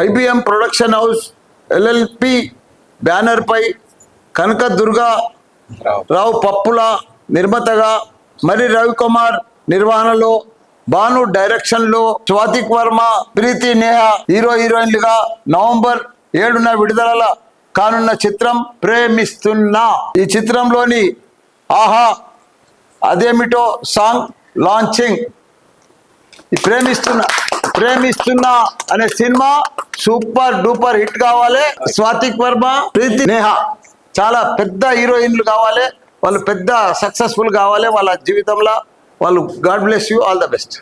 IBM production house LLP banner పై కనక దుర్గా రావు పప్పుల నిర్మాతగా, మరి రవికుమార్ నిర్వహణలో, భాను డైరెక్షన్లో, స్వాతిక్ వర్మ, ప్రీతి నేహా హీరోయిన్లుగా నవంబర్ 7న విడుదల కానున్న చిత్రం ప్రేమిస్తున్నా. ఈ చిత్రంలోని ఆహా అదేమిటో సాంగ్ లాంచింగ్. ప్రేమిస్తున్నా అనే సినిమా సూపర్ డూపర్ హిట్ కావాలి. స్వాతిక్ వర్మ, ప్రీతి నేహా చాలా పెద్ద హీరోయిన్లు కావాలి. వాళ్ళు పెద్ద సక్సెస్ఫుల్ కావాలి వాళ్ళ జీవితంలో. వాళ్ళు God bless you, all the best.